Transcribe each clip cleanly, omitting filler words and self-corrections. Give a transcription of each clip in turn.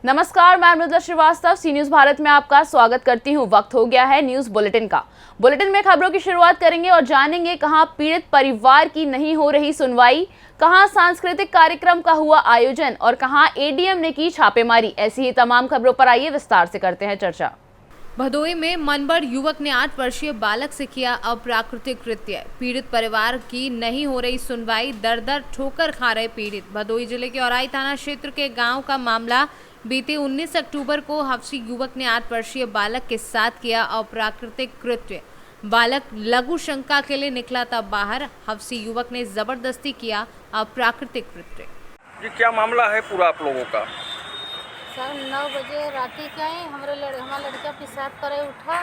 नमस्कार, मैं मृदुला श्रीवास्तव सी न्यूज भारत में आपका स्वागत करती हूँ। वक्त हो गया है न्यूज बुलेटिन का। बुलेटिन में खबरों की शुरुआत करेंगे और जानेंगे कहां पीड़ित परिवार की नहीं हो रही सुनवाई, कहां सांस्कृतिक कार्यक्रम का हुआ आयोजन और कहां एडीएम ने की छापेमारी। ऐसी ही तमाम खबरों पर आइए विस्तार से करते हैं चर्चा। भदोई में मनबड़ युवक ने 8 वर्षीय बालक से किया अप्राकृतिक कृत्य। पीड़ित परिवार की नहीं हो रही सुनवाई, दर दर ठोकर खा रहे पीड़ित। भदोई जिले के औराई थाना क्षेत्र के गांव का मामला। बीते 19 अक्टूबर को हफ्सी युवक ने 8 वर्षीय बालक के साथ किया अप्राकृतिक कृत्य। बालक लघु शंका के लिए निकला था बाहर। हफ्सी युवक ने जबरदस्ती किया अप्राकृतिक कृत्य। जी, क्या मामला है पूरा आप लोगों का? सर 9 बजे राती के आई, हमारा लड़का पेशाब करे उठा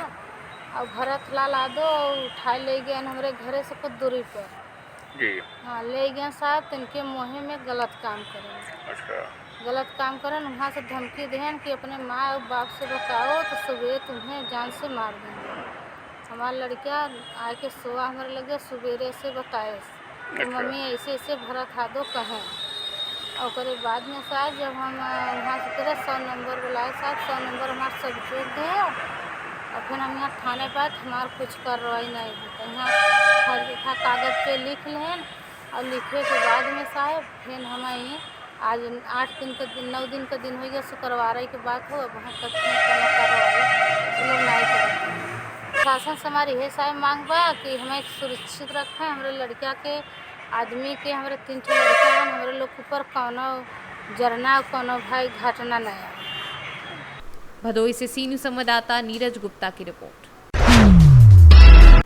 और भरत लाल आदो उठाए ले गए हमारे घरे से कुछ दूरी पर। जी हाँ, ले गए साथ इनके मुँह में गलत काम करें। अच्छा। गलत काम करें, वहाँ से धमकी दें कि अपने माँ और बाप से बताओ तो सुबह तुम्हें जान से मार देंगे। हमारा लड़का आके सोआ हमारे लगे, सवेरे से बताए तो मम्मी ऐसे ऐसे भरत आदो कहें। और उसके बाद में साहब जब हम वहाँ से करें 100 नंबर बुलाए साहब, 100 नंबर हमारा सब जोड़ दिया और फिर हम यहाँ थाने पर हमारा कुछ कार्रवाई नहीं होता। यहाँ कागज़ पे लिख लें और लिखे के बाद में साहब फिर हमें आज 9 दिन का दिन हो गया, शुक्रवार की बात हो, वहाँ तक कार्रवाई लोग नहीं करते। शासन से हमारी यह साहब मांग बा कि हमें सुरक्षित रखें, हमारे लड़का के आदमी के, हमारे 3 लड़के हैं, हमारे लोग के ऊपर कौनो जरना कौनो भाई घटना नहीं है। भदोई से सी न्यूज संवाददाता नीरज गुप्ता की रिपोर्ट।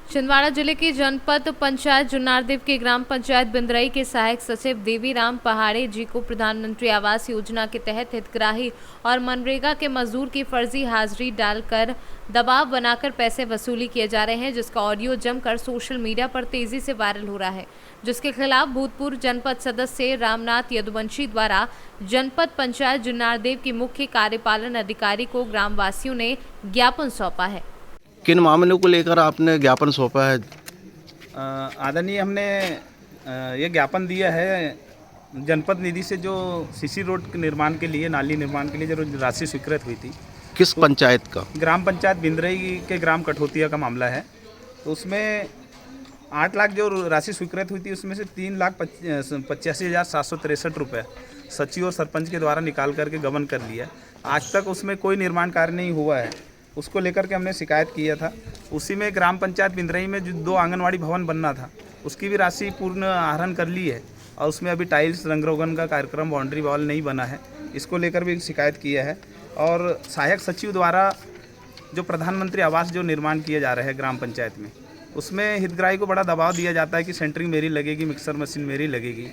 छिंदवाड़ा जिले की जनपद पंचायत जुन्नारदेव के ग्राम पंचायत बिंद्रई के सहायक सचिव देवीराम पहाड़े जी को प्रधानमंत्री आवास योजना के तहत हितग्राही और मनरेगा के मजदूर की फर्जी हाजिरी डालकर दबाव बनाकर पैसे वसूली किए जा रहे हैं, जिसका ऑडियो जमकर सोशल मीडिया पर तेजी से वायरल हो रहा है, जिसके खिलाफ भूतपूर्व जनपद सदस्य रामनाथ यदुवंशी द्वारा जनपद पंचायत जुन्नारदेव की मुख्य कार्यपालन अधिकारी को ग्रामवासियों ने ज्ञापन सौंपा है। किन मामलों को लेकर आपने ज्ञापन सौंपा है? आदरणीय, हमने ये ज्ञापन दिया है जनपद निधि से जो सीसी रोड के निर्माण के लिए, नाली निर्माण के लिए जो राशि स्वीकृत हुई थी। किस पंचायत का? ग्राम पंचायत बिंद्रई के ग्राम कठोतिया का मामला है। तो उसमें 8 लाख जो राशि स्वीकृत हुई थी उसमें से 3,85,763 रुपये सचिव और सरपंच के द्वारा निकाल करके गबन कर लिया। आज तक उसमें कोई निर्माण कार्य नहीं हुआ है। उसको लेकर के हमने शिकायत किया था। उसी में ग्राम पंचायत बिंद्रई में जो 2 आंगनवाड़ी भवन बनना था उसकी भी राशि पूर्ण आहरण कर ली है और उसमें अभी टाइल्स रंग रोगन का कार्यक्रम, बाउंड्री वॉल नहीं बना है। इसको लेकर भी शिकायत किया है। और सहायक सचिव द्वारा जो प्रधानमंत्री आवास जो निर्माण किए जा रहे हैं ग्राम पंचायत में, उसमें हितग्राही को बड़ा दबाव दिया जाता है कि सेंटरिंग मेरी लगेगी, मिक्सर मशीन मेरी लगेगी,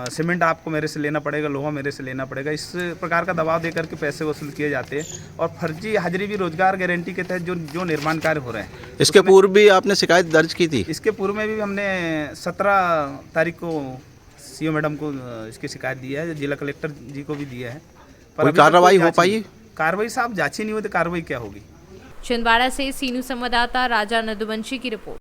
सीमेंट आपको मेरे से लेना पड़ेगा, लोहा मेरे से लेना पड़ेगा। इस प्रकार का दबाव देकर के पैसे वसूल किए जाते हैं और फर्जी हाजिरी भी रोजगार गारंटी के तहत जो निर्माण कार्य हो रहे हैं। इसके पूर्व भी आपने शिकायत दर्ज की थी? इसके पूर्व में भी हमने 17 तारीख को सीओ मैडम को इसकी शिकायत दिया है, जिला कलेक्टर जी को भी दिया है। कोई कार्रवाई हो पाई? कार्रवाई साहब जांच ही नहीं हुई तो कार्रवाई क्या होगी? छिंदवाड़ा से सी न्यूज संवाददाता राजा यदुवंशी की रिपोर्ट।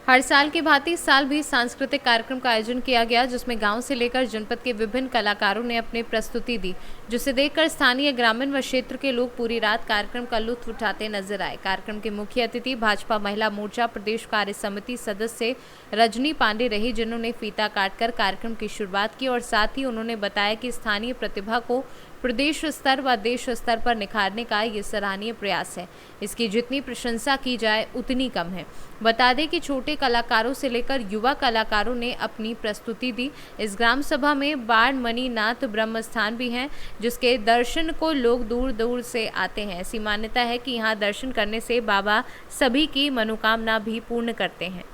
हर साल की भांति इस साल भी सांस्कृतिक कार्यक्रम का आयोजन किया गया, जिसमें गांव से लेकर जनपद के विभिन्न कलाकारों ने अपनी प्रस्तुति दी, जिसे देखकर स्थानीय ग्रामीण व क्षेत्र के लोग पूरी रात कार्यक्रम का लुत्फ उठाते नजर आए। कार्यक्रम के मुख्य अतिथि भाजपा महिला मोर्चा प्रदेश कार्य समिति सदस्य रजनी पांडे रही, जिन्होंने फीता काटकर कार्यक्रम की शुरुआत की और साथ ही उन्होंने बताया कि स्थानीय प्रतिभा को प्रदेश स्तर व देश स्तर पर निखारने का ये सराहनीय प्रयास है। इसकी जितनी प्रशंसा की जाए उतनी कम है। बता दें कि छोटे कलाकारों से लेकर युवा कलाकारों ने अपनी प्रस्तुति दी। इस ग्राम सभा में बाण मणिनाथ ब्रह्म स्थान भी हैं, जिसके दर्शन को लोग दूर दूर से आते हैं। ऐसी मान्यता है कि यहाँ दर्शन करने से बाबा सभी की मनोकामना भी पूर्ण करते हैं।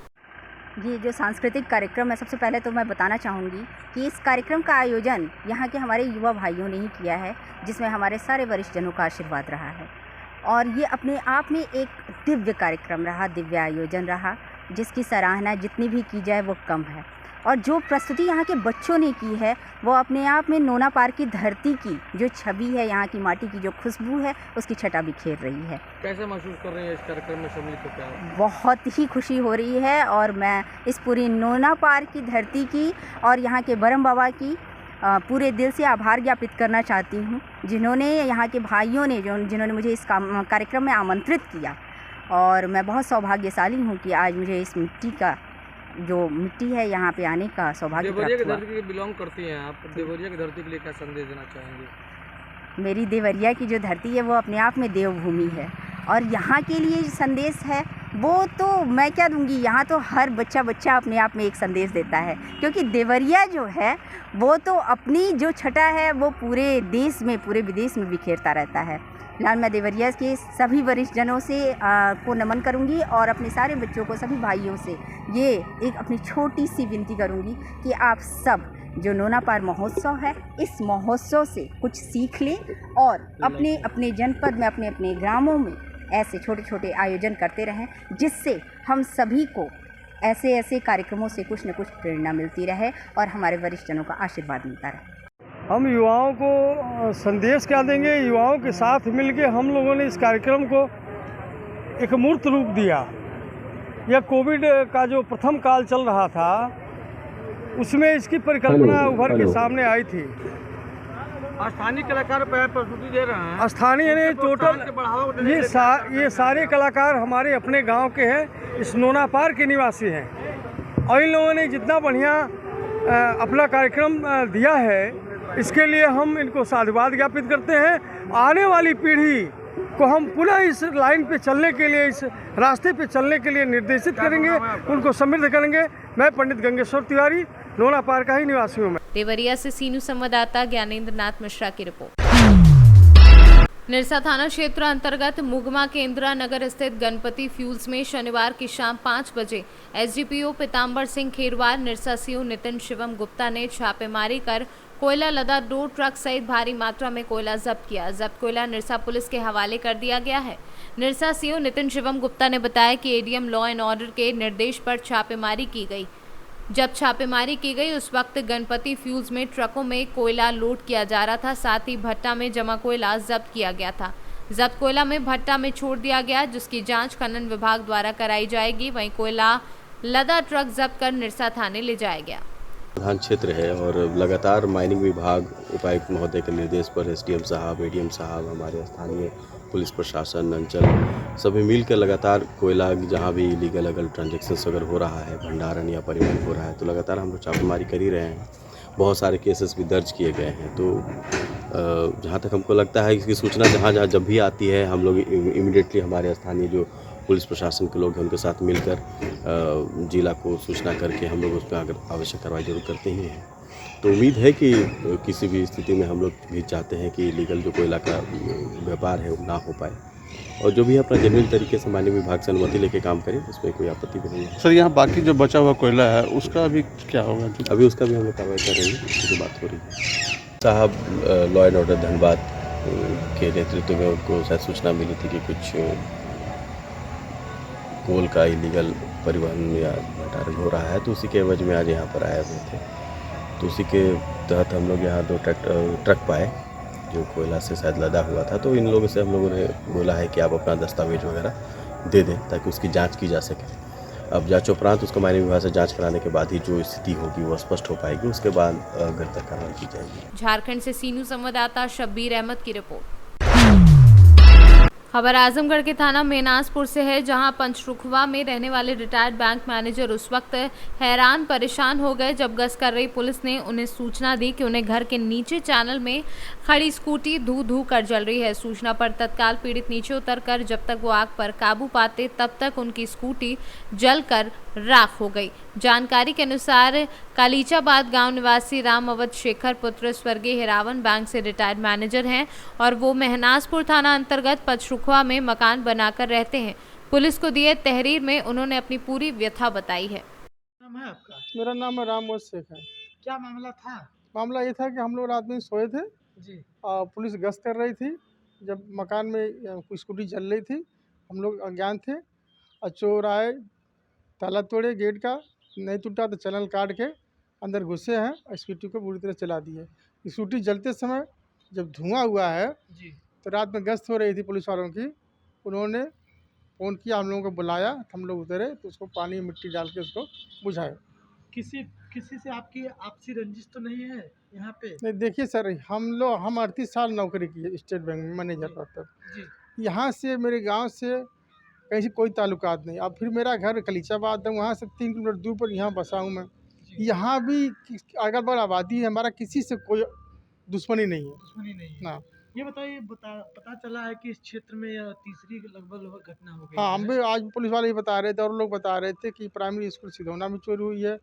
ये जो सांस्कृतिक कार्यक्रम है, सबसे पहले तो मैं बताना चाहूँगी कि इस कार्यक्रम का आयोजन यहाँ के हमारे युवा भाइयों ने ही किया है, जिसमें हमारे सारे वरिष्ठ जनों का आशीर्वाद रहा है। और ये अपने आप में एक दिव्य कार्यक्रम रहा, दिव्य आयोजन रहा, जिसकी सराहना जितनी भी की जाए वो कम है। और जो प्रस्तुति यहाँ के बच्चों ने की है वो अपने आप में नोना पार की धरती की जो छवि है, यहाँ की माटी की जो खुशबू है, उसकी छटा बिखेर रही है। कैसे महसूस कर रहे हैं इस कार्यक्रम में शामिल होकर? बहुत ही खुशी हो रही है और मैं इस पूरी नोना पार की धरती की और यहाँ के बरम बाबा की पूरे दिल से आभार ज्ञापित करना चाहती हूँ, जिन्होंने यहाँ के भाइयों ने जिन्होंने मुझे इस कार्यक्रम में आमंत्रित किया। और मैं बहुत सौभाग्यशाली हूँ कि आज मुझे इस मिट्टी है यहाँ पे आने का सौभाग्य देवरिया की प्राप्त हुआ। धरती के बिलोंग करती हैं आप, देवरिया की धरती के लिए क्या संदेश देना चाहेंगे? मेरी देवरिया की जो धरती है वो अपने आप में देवभूमि है, और यहाँ के लिए जो संदेश है वो तो मैं क्या दूंगी, यहाँ तो हर बच्चा अपने आप में एक संदेश देता है, क्योंकि देवरिया जो है वो तो अपनी जो छटा है वो पूरे देश में पूरे विदेश में बिखेरता रहता है। फिलहाल मैं देवरिया के सभी वरिष्ठ जनों से को नमन करूंगी और अपने सारे बच्चों को, सभी भाइयों से ये एक अपनी छोटी सी विनती करूंगी कि आप सब जो नोना पार महोत्सव है, इस महोत्सव से कुछ सीख लें और अपने अपने जनपद में, अपने अपने ग्रामों में ऐसे छोटे छोटे आयोजन करते रहें, जिससे हम सभी को ऐसे कार्यक्रमों से कुछ न कुछ प्रेरणा मिलती रहे और हमारे वरिष्ठजनों का आशीर्वाद मिलता रहे। हम युवाओं को संदेश क्या देंगे, युवाओं के साथ मिलके हम लोगों ने इस कार्यक्रम को एक मूर्त रूप दिया। यह कोविड का जो प्रथम काल चल रहा था उसमें इसकी परिकल्पना उभर के सामने आई थी। स्थानीय कलाकार प्रस्तुति दे रहे हैं, स्थानीय ने टोटल ये सारे कलाकार हमारे अपने गांव के हैं, इस नोना पार के निवासी हैं, और इन लोगों ने जितना बढ़िया अपना कार्यक्रम दिया है इसके लिए हम इनको साधुवाद ज्ञापित करते हैं। आने वाली पीढ़ी को हम पुनः इस लाइन पे चलने के लिए, इस रास्ते पे चलने के लिए निर्देशित करेंगे, उनको समृद्ध करेंगे। मैं पंडित गंगेश्वर तिवारी, नोना पार का ही निवासी हूँ। देवरिया से सीनू संवाददाता ज्ञानेंद्र नाथ मिश्रा की रिपोर्ट। निरसा थाना क्षेत्र अंतर्गत मुगमा के इंदिरा नगर स्थित गणपति फ्यूल्स में शनिवार की शाम 5 बजे एसडीपीओ पीताम्बर सिंह खेरवार, निरसा सीओ नितिन शिवम गुप्ता ने छापेमारी कर कोयला लदा 2 ट्रक सहित भारी मात्रा में कोयला जब्त किया। जब्त कोयला निरसा पुलिस के हवाले कर दिया गया है। निरसा सीओ नितिन शिवम गुप्ता ने बताया कि एडीएम लॉ एंड ऑर्डर के निर्देश पर छापेमारी की गई। जब छापेमारी की गई उस वक्त गणपति फ्यूल्स में ट्रकों में कोयला लोड किया जा रहा था, साथ ही भट्टा में जमा कोयला जब्त किया गया था। जब्त कोयला में भट्टा में छोड़ दिया गया, जिसकी जांच खनन विभाग द्वारा कराई जाएगी। वहीं कोयला लदा ट्रक जब्त कर निरसा थाने ले जाया गया। प्रधान क्षेत्र है और लगातार माइनिंग विभाग उपायुक्त महोदय के निर्देश पर एसडीएम साहब, एडीएम साहब, हमारे स्थानीय पुलिस प्रशासन, अंचल सभी मिलकर लगातार कोयला जहाँ भी इलीगल अगर ट्रांजैक्शंस अगर हो रहा है, भंडारण या परिवहन हो रहा है, तो लगातार हम लोग छापेमारी कर ही रहे हैं। बहुत सारे केसेस भी दर्ज किए गए हैं। तो जहाँ तक हमको लगता है इसकी सूचना जहाँ जब भी आती है, हम लोग इमीडिएटली हमारे स्थानीय जो पुलिस प्रशासन के लोग हैं उनके साथ मिलकर जिला को सूचना करके हम लोग उस पर अगर आवश्यक कार्रवाई जरूर करते ही हैं। तो उम्मीद है कि किसी भी स्थिति में हम लोग भी चाहते हैं कि इलीगल जो कोयला का व्यापार है वो ना हो पाए, और जो भी अपना जेन्युइन तरीके से माननीय विभाग से अनुमति लेके काम करें, उसमें कोई आपत्ति भी नहीं है। सर, यहाँ बाकी जो बचा हुआ कोयला है उसका अभी क्या होगा? अभी उसका भी हम लोग कार्रवाई कर रहे हैं, उसकी बात हो रही है। साहब लॉ एंड ऑर्डर धनबाद के नेतृत्व में उनको शायद सूचना मिली थी कि कुछ कोल का इलीगल परिवहन या भंडारण हो रहा है, तो उसी के एवज में आज यहाँ पर आए हुए थे। तो उसी के तहत हम लोग यहाँ 2 ट्रक पाए जो कोयला से शायद लदा हुआ था। तो इन लोगों से हम लोगों ने बोला है कि आप अपना दस्तावेज वगैरह दे दें ताकि उसकी जांच की जा सके। अब जांच उपरांत उसको माननीय विभाग से जांच कराने के बाद ही जो स्थिति होगी वो स्पष्ट हो पाएगी, उसके बाद बेहतर कार्रवाई की जाएगी। झारखंड से सीनू संवाददाता शब्बीर अहमद की रिपोर्ट। खबर आजमगढ़ के थाना मेनासपुर से है, जहां पंचरुखवा में रहने वाले रिटायर्ड बैंक मैनेजर उस वक्त हैरान परेशान हो गए जब गश्त कर रही पुलिस ने उन्हें सूचना दी कि उन्हें घर के नीचे चैनल में खड़ी स्कूटी धू कर जल रही है। सूचना पर तत्काल पीड़ित नीचे उतरकर जब तक वो आग पर काबू पाते तब तक उनकी स्कूटी जलकर राख हो गई। जानकारी के अनुसार कालीचाबाद गांव निवासी राम अवध शेखर पुत्र स्वर्गीय हिरावन बैंक से रिटायर्ड मैनेजर हैं और वो मेहनासपुर थाना अंतर्गत पंचरुखवा में मकान बनाकर रहते हैं। पुलिस को दिए तहरीर में उन्होंने अपनी पूरी व्यथा बताई है। नाम है आपका? मेरा नाम है राम अवध शेखर। क्या मामला था? मामला ये था कि हम लोग रात में सोए थे जी। और पुलिस गश्त कर रही थी। जब मकान में स्कूटी जल रही थी, हम लोग अज्ञान थे और चोर आए, ताला तोड़े, गेट का नहीं टूटा तो चैनल काट के अंदर घुसे हैं और स्कूटी को बुरी तरह चला दिए। स्कूटी जलते समय जब धुआं हुआ है जी। तो रात में गश्त हो रही थी पुलिस वालों की, उन्होंने फ़ोन किया, हम लोगों को बुलाया, हम लोग उतरे तो उसको पानी मिट्टी डाल के उसको बुझाए। किसी से आपकी आपसी रंजिश तो नहीं है यहाँ पे? नहीं देखिए सर, हम 38 साल नौकरी की स्टेट बैंक में मैनेजर पर तब। जी यहाँ से मेरे गांव से कहीं से कोई ताल्लुकात नहीं। अब फिर मेरा घर कलीचाबाद है, वहाँ से 3 किलोमीटर दूर पर यहाँ बसा हूँ मैं। यहाँ भी अगल बगल आबादी है, हमारा किसी से कोई दुश्मनी नहीं है। दुश्मनी नहीं है। ना ये बताइए, पता चला है कि इस क्षेत्र में यह तीसरी लगभग घटना हो गई हाँ, है। हम भी आज पुलिस वाले ही बता रहे थे और लोग बता रहे थे कि प्राइमरी स्कूल सिधौना में चोरी हुई है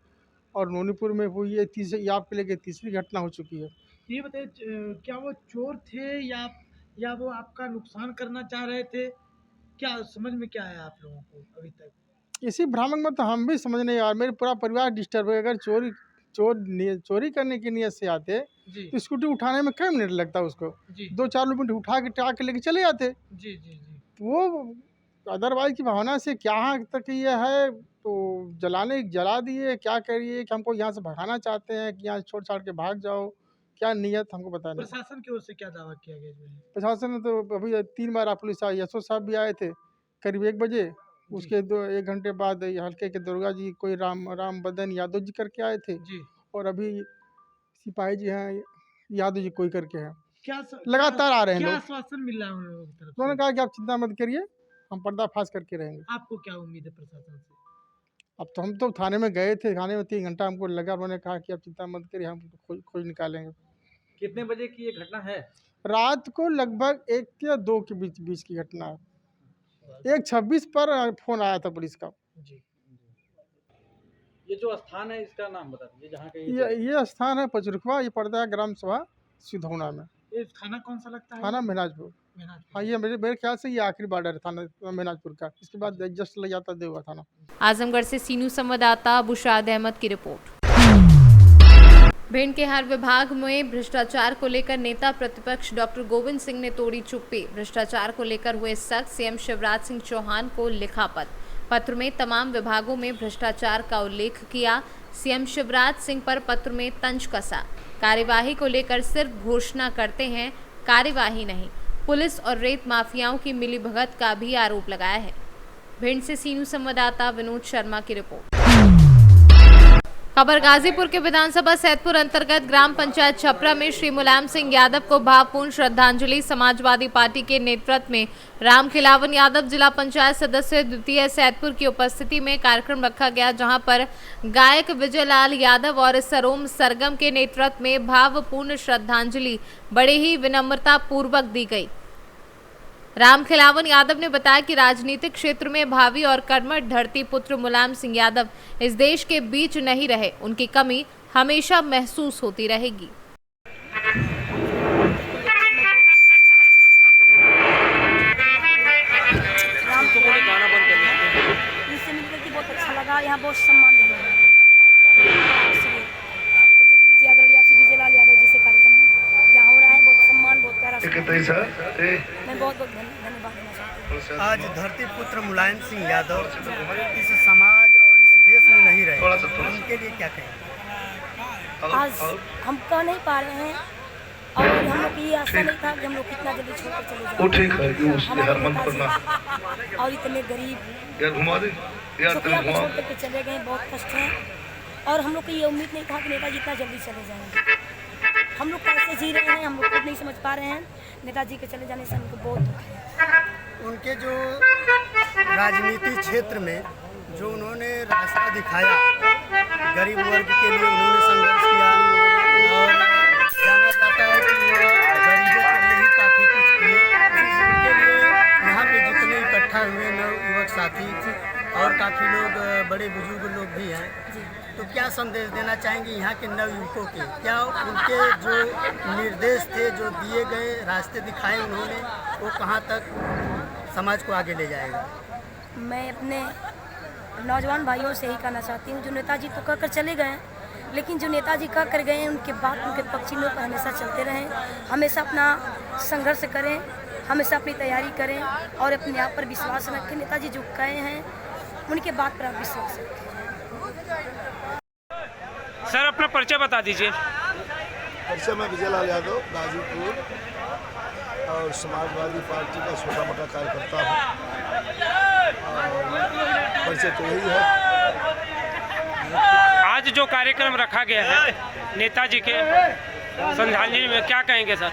और नोनीपुर में हुई है। तीसरी आपके लेके तीसरी घटना हो चुकी है। ये बताइए, क्या वो चोर थे या वो आपका नुकसान करना चाह रहे थे? क्या समझ में क्या है आप लोगों को अभी तक? इसी भ्रामक में तो हम भी समझ नहीं आ रहा। मेरे पूरा परिवार डिस्टर्ब है। अगर चोरी करने की नीयत से आते जी तो स्कूटी उठाने में कई मिनट लगता उसको। जी 2-4 मिनट उठा के टाक के लेके चले जाते। जी जी जी वो अदरवाइज की भावना से क्या तक ये है तो जला दिए। क्या करिए कि हमको यहाँ से भगाना चाहते हैं कि यहाँ छोड़ छाड़ के भाग जाओ। क्या नीयत हमको पता नहीं। प्रशासन की ओर से क्या दावा किया गया जो है? प्रशासन ने तो अभी 3 बार पुलिस आई, एसओ साहब भी आए थे करीब 1 बजे। उसके 1 घंटे बाद हल्के के दुर्गा जी कोई राम बदन यादव जी करके आए थे जी और अभी सिपाही जी हैं यादव जी कोई करके हैं। क्या लगातार आ रहे हैं क्या लोग। आश्वासन मिल रहा है उन लोगों की तरफ उन्होंने से? कहा कि आप चिंता मत करिए, हम पर्दाफाश करके रहेंगे। आपको क्या उम्मीद है प्रशासन से? अब तो हम तो थाने में गए थे, थाने में 3 घंटा हमको लगा। उन्होंने कहा कि आप चिंता मत करिए, हम खोज निकालेंगे। कितने बजे की ये घटना है? रात को लगभग 1 या 2 के बीच की घटना है। 1:26 पर फोन आया था पुलिस का। जी ये जो स्थान है इसका नाम बता दीजिए जहाँ का ये स्थान है पचरुखवा। ये पड़ता है ग्राम सभा सिधौना में। ये थाना कौन सा लगता है? थाना मेहनाजपुर। हाँ, ये मेरे ख्याल से ये आखिरी बॉर्डर है थाना मेहनाजपुर का। इसके बाद जस्ट लग जाता देवा थाना। आजमगढ़ से सीनू संवाददाता बुशाद अहमद की रिपोर्ट। भिंड के हर विभाग में भ्रष्टाचार को लेकर नेता प्रतिपक्ष डॉक्टर गोविंद सिंह ने तोड़ी चुप्पी। भ्रष्टाचार को लेकर हुए सख्त, सीएम शिवराज सिंह चौहान को लिखा पत्र में तमाम विभागों में भ्रष्टाचार का उल्लेख किया। सीएम शिवराज सिंह पर पत्र में तंज कसा। कार्यवाही को लेकर सिर्फ घोषणा करते हैं, कार्यवाही नहीं। पुलिस और रेत माफियाओं की मिलीभगत का भी आरोप लगाया है। भिंड से सीनू संवाददाता विनोद शर्मा की रिपोर्ट। खबर गाजीपुर के विधानसभा सैदपुर अंतर्गत ग्राम पंचायत छपरा में श्री मुलायम सिंह यादव को भावपूर्ण श्रद्धांजलि। समाजवादी पार्टी के नेतृत्व में राम खिलावन यादव जिला पंचायत सदस्य द्वितीय सैदपुर की उपस्थिति में कार्यक्रम रखा गया, जहां पर गायक विजयलाल यादव और सरोम सरगम के नेतृत्व में भावपूर्ण श्रद्धांजलि बड़े ही विनम्रता पूर्वक दी गई। राम खिलावन यादव ने बताया कि राजनीतिक क्षेत्र में भावी और कर्मठ धरती पुत्र मुलायम सिंह यादव इस देश के बीच नहीं रहे, उनकी कमी हमेशा महसूस होती रहेगी। इनसे मिलकर के बहुत अच्छा लगा। यहाँ बहुत सम्मान मिला गुरुजी आदरणीय श्री विजयलाल यादव जी से कार्यक्रम यहाँ हो रहा है। बहुत सम्मान, बहुत प्यारा। मैं बहुत धन्यवाद देना चाहती हूँ। आज धरती पुत्र मुलायम सिंह यादव इस समाज और इस देश में नहीं रहे, उनके लिए क्या कहें? आज हम कह नहीं पा रहे हैं और हम लोग की ये आशा नहीं था कि हम लोग कितना जल्दी छोड़कर चले जाएंगे। हमारे नेताजी और इतने गरीब छुट्टियाँ को छोड़ करके चले गए, बहुत कष्ट है। और हम लोग को ये उम्मीद नहीं था कि नेताजी इतना जल्दी चले जाएंगे। हम लोग कैसे जी रहे हैं हम लोग खुद नहीं समझ पा रहे हैं। नेताजी के चले जाने से हमको बहुत दुख है। उनके जो राजनीति क्षेत्र में जो उन्होंने रास्ता दिखाया, गरीब वर्ग के लिए उन्होंने संघर्ष किया और जाना जाता है कि वो गरीबों के लिए ही काफ़ी कुछ किए। इसके लिए यहाँ पे जितने इकट्ठा हुए नवयुवक साथी और काफ़ी लोग बड़े बुजुर्ग लोग भी हैं, तो क्या संदेश देना चाहेंगे यहाँ के नवयुवकों के? क्या उनके जो निर्देश थे, जो दिए गए रास्ते दिखाए उन्होंने, वो कहाँ तक समाज को आगे ले जाएगा? मैं अपने नौजवान भाइयों से यही कहना चाहती हूँ, जो नेताजी तो कह कर चले गए, लेकिन जो नेताजी कह कर गए उनके बाद उनके पक्षियों पर हमेशा चलते रहें, हमेशा अपना संघर्ष करें, हमेशा अपनी तैयारी करें और अपने आप पर विश्वास रखें। नेताजी जो कहे हैं उनके बात पर आप विश्वास रखें। सर अपना परिचय बता दीजिए। परिचय मैं विजयलाल यादव गाजीपुर और समाजवादी पार्टी का छोटा मोटा कार्यकर्ता हूँ। परिचय तो यही है। आज आज जो कार्यक्रम रखा गया है नेताजी के श्रद्धांजलि में, क्या कहेंगे सर?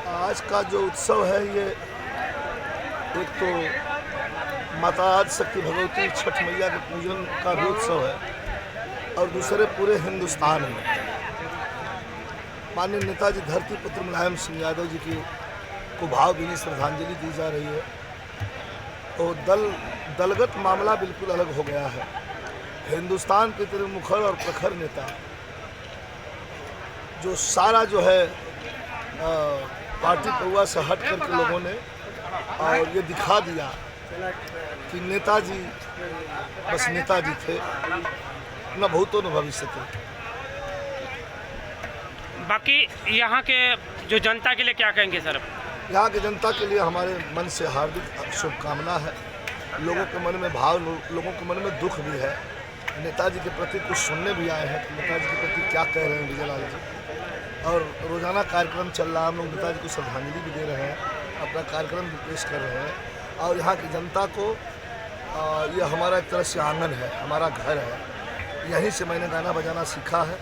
आज का जो उत्सव है ये एक तो माता आदि शक्ति भगवती छठ मैया के पूजन का भी उत्सव है और दूसरे पूरे हिंदुस्तान में माननीय नेताजी धरती पुत्र मुलायम सिंह यादव जी की को भावभीनी श्रद्धांजलि दी जा रही है। और दलगत मामला बिल्कुल अलग हो गया है। हिंदुस्तान के तेरे मुखर और प्रखर नेता जो सारा जो है पार्टी पौवा से हट करके लोगों ने और ये दिखा दिया कि नेताजी बस नेताजी थे, न भूतो न भविष्य थे। बाकी यहाँ के जो जनता के लिए क्या कहेंगे सर? यहाँ की जनता के लिए हमारे मन से हार्दिक शुभकामना है। लोगों के मन में भाव, लोगों के मन में दुख भी है। नेताजी के प्रति कुछ सुनने भी आए हैं कि नेताजी के प्रति क्या कह रहे हैं विजय लाल जी। और रोज़ाना कार्यक्रम चल रहा है, हम लोग नेताजी को श्रद्धांजलि भी दे रहे हैं, अपना कार्यक्रम भी पेश कर रहे हैं। और यहाँ की जनता को ये हमारा एक तरह से आंगन है, हमारा घर है। यहीं से मैंने गाना बजाना सीखा है।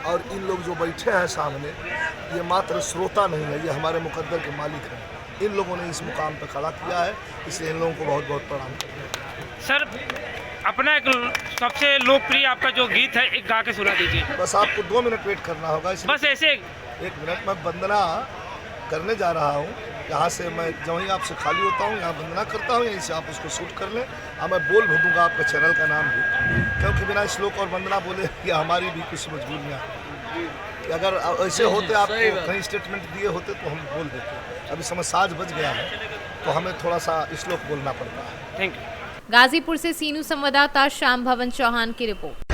और इन लोग जो बैठे हैं सामने, ये मात्र श्रोता नहीं है, ये हमारे मुकद्दर के मालिक हैं। इन लोगों ने इस मुकाम पर खड़ा किया है, इसलिए इन लोगों को बहुत बहुत प्रणाम करते हैं। सर, अपना एक सबसे लोकप्रिय आपका जो गीत है एक गा के सुना दीजिए। बस आपको 2 मिनट वेट करना होगा। बस ऐसे 1 मिनट। मैं वंदना करने जा रहा हूँ। यहाँ से मैं जब ही आपसे खाली होता हूँ यहाँ वंदना करता हूँ, यहीं से आप उसको शूट कर लें और मैं बोल दूँगा आपका चैनल का नाम भी, क्योंकि बिना श्लोक और वंदना बोले कि हमारी भी कुछ मजबूरियाँ कि अगर ऐसे होते आपको कहीं स्टेटमेंट दिए होते तो हम बोल देते। अभी समय 7 बज गया है तो हमें थोड़ा सा श्लोक बोलना पड़ता है। Thank you. गाजीपुर से सीनू संवाददाता श्याम भवन चौहान की रिपोर्ट।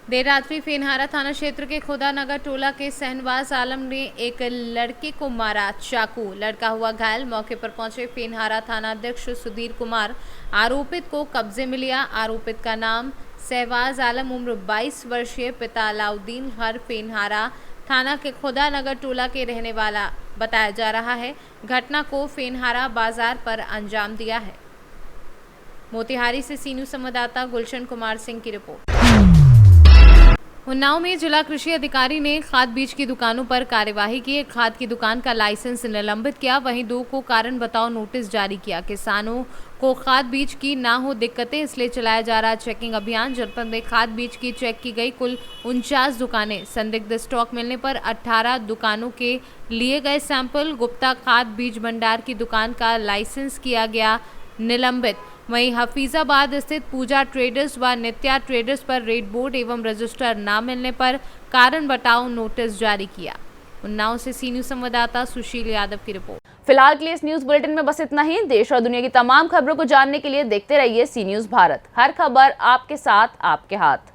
देर रात्रि फेनहारा थाना क्षेत्र के खुदा नगर टोला के शहनवाज आलम ने एक लड़के को मारा चाकू, लड़का हुआ घायल। मौके पर पहुंचे फेनहारा थाना अध्यक्ष सुधीर कुमार आरोपित को कब्जे में लिया। आरोपित का नाम शहनवाज आलम, उम्र 22 वर्षीय, पिता अलाउद्दीन, घर फेनहारा थाना के खुदा नगर टोला के रहने वाला बताया जा रहा है। घटना को फेनहारा बाजार पर अंजाम दिया है। मोतिहारी से सीनू संवाददाता गुलशन कुमार सिंह की रिपोर्ट। उन्नाव में जिला कृषि अधिकारी ने खाद बीज की दुकानों पर कार्यवाही की। एक खाद की दुकान का लाइसेंस निलंबित किया, वहीं 2 को कारण बताओ नोटिस जारी किया। किसानों को खाद बीज की ना हो दिक्कतें, इसलिए चलाया जा रहा चेकिंग अभियान। जनपद में खाद बीज की चेक की गई कुल 49 दुकानें। संदिग्ध स्टॉक मिलने पर 18 दुकानों के लिए गए सैंपल। गुप्ता खाद बीज भंडार की दुकान का लाइसेंस किया गया निलंबित। वहीं हफीजाबाद स्थित पूजा ट्रेडर्स व नित्या ट्रेडर्स पर रेड बोर्ड एवं रजिस्टर न मिलने पर कारण बताओ नोटिस जारी किया। उन्नाव से सीनू संवाददाता सुशील यादव की रिपोर्ट। फिलहाल के लिए इस न्यूज बुलेटिन में बस इतना ही। देश और दुनिया की तमाम खबरों को जानने के लिए देखते रहिए सी न्यूज भारत। हर खबर आपके साथ, आपके हाथ।